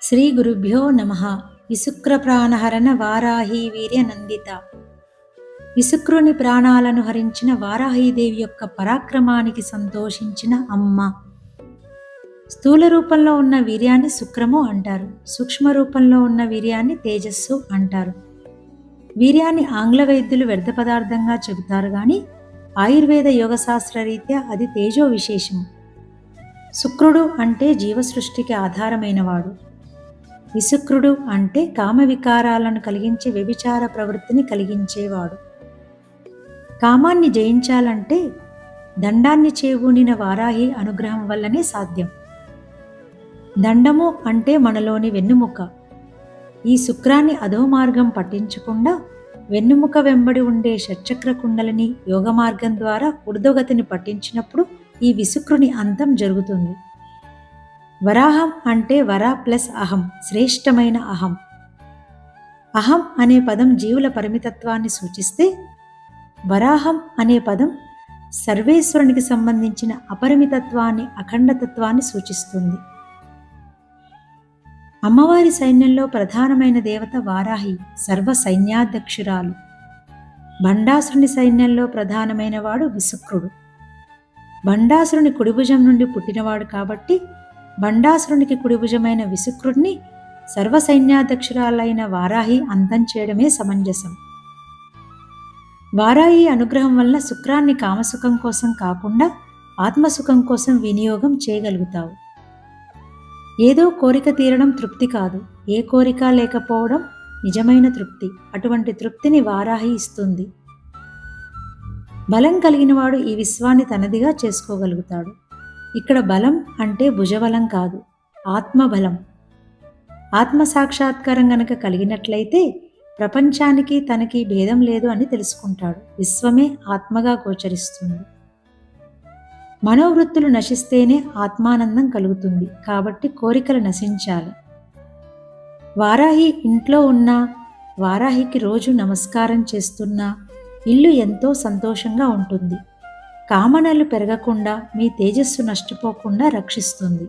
శ్రీ గురుభ్యో నమః. విశుక్ర ప్రాణహరణ వారాహి వీర్యనందిత. విశుక్రుని ప్రాణాలను హరించిన వారాహీదేవి యొక్క పరాక్రమానికి సంతోషించిన అమ్మ. స్థూల రూపంలో ఉన్న వీర్యాన్ని శుక్రము అంటారు. సూక్ష్మ రూపంలో ఉన్న వీర్యాన్ని తేజస్సు అంటారు. వీర్యాన్ని ఆంగ్ల వైద్యులు వ్యర్థ పదార్థంగా చెబుతారు కానీ ఆయుర్వేద యోగశాస్త్ర రీత్యా అది తేజో విశేషము. శుక్రుడు అంటే జీవసృష్టికి ఆధారమైనవాడు. విశుక్రుడు అంటే కామ వికారాలను కలిగించే వ్యభిచార ప్రవృత్తిని కలిగించేవాడు. కామాన్ని జయించాలంటే దండాన్ని చేబూనిన వారాహి అనుగ్రహం వల్లనే సాధ్యం. దండము అంటే మనలోని వెన్నుముక. ఈ శుక్రాన్ని అధోమార్గం పట్టించకుండా వెన్నుముక వెంబడి ఉండే షట్చక్ర కుండలిని యోగ మార్గం ద్వారా ఊర్ధ్వగతిని పట్టించినప్పుడు ఈ విశుక్రుని అంతం జరుగుతుంది. వరాహం అంటే వర ప్లస్ అహం, శ్రేష్టమైన అహం. అహం అనే పదం జీవుల పరిమితత్వాన్ని సూచిస్తే వరాహం అనే పదం సర్వేశ్వరునికి సంబంధించిన అపరిమితత్వాన్ని, అఖండతత్వాన్ని సూచిస్తుంది. అమ్మవారి సైన్యంలో ప్రధానమైన దేవత వారాహి, సర్వ సైన్యాధ్యక్షురాలు. భండాసురుని సైన్యంలో ప్రధానమైన వాడు విశుక్రుడు. భండాసురుని కుడిభుజం నుండి పుట్టినవాడు కాబట్టి భండాసురునికి కుడిభుజమైన విశుక్రుడిని సర్వసైన్యాధ్యక్షురాలైన వారాహి అంతం చేయడమే సమంజసం. వారాహి అనుగ్రహం వల్ల శుక్రాన్ని కామసుఖం కోసం కాకుండా ఆత్మసుఖం కోసం వినియోగం చేయగలుగుతావు. ఏదో కోరిక తీరడం తృప్తి కాదు, ఏ కోరిక లేకపోవడం నిజమైన తృప్తి. అటువంటి తృప్తిని వారాహి ఇస్తుంది. బలం కలిగినవాడు ఈ విశ్వాన్ని తనదిగా చేసుకోగలుగుతాడు. ఇక్కడ బలం అంటే భుజబలం కాదు, ఆత్మబలం. ఆత్మసాక్షాత్కారం గనక కలిగినట్లయితే ప్రపంచానికి తనకి భేదం లేదు అని తెలుసుకుంటాడు. విశ్వమే ఆత్మగా గోచరిస్తుంది. మనోవృత్తులు నశిస్తేనే ఆత్మానందం కలుగుతుంది. కాబట్టి కోరికలు నశించాలి. వారాహి ఇంట్లో ఉన్నా, వారాహికి రోజు నమస్కారం చేస్తున్నా ఇల్లు ఎంతో సంతోషంగా ఉంటుంది. కామనలు పెరగకుండా, మీ తేజస్సు నష్టపోకుండా రక్షిస్తుంది.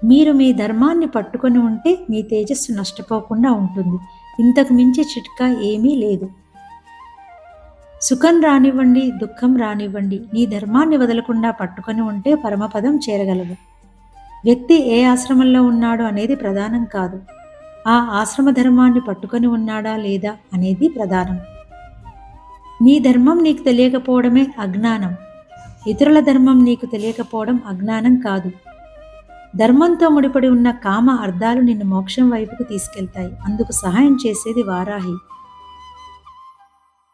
మీరు మీ ధర్మాన్ని పట్టుకొని ఉంటే మీ తేజస్సు నష్టపోకుండా ఉంటుంది. ఇంతకు మించి చిట్కా ఏమీ లేదు. సుఖం రానివ్వండి, దుఃఖం రానివ్వండి, నీ ధర్మాన్ని వదలకుండా పట్టుకొని ఉంటే పరమపదం చేరగలవు. వ్యక్తి ఏ ఆశ్రమంలో ఉన్నాడు అనేది ప్రధానం కాదు, ఆ ఆశ్రమ ధర్మాన్ని పట్టుకొని ఉన్నాడా లేదా అనేది ప్రధానం. నీ ధర్మం నీకు తెలియకపోవడమే అజ్ఞానం. ఇతరుల ధర్మం నీకు తెలియకపోవడం అజ్ఞానం కాదు. ధర్మంతో ముడిపడి ఉన్న కామ అర్థాలు నిన్ను మోక్షం వైపుకు తీసుకెళ్తాయి. అందుకు సహాయం చేసేది వారాహి.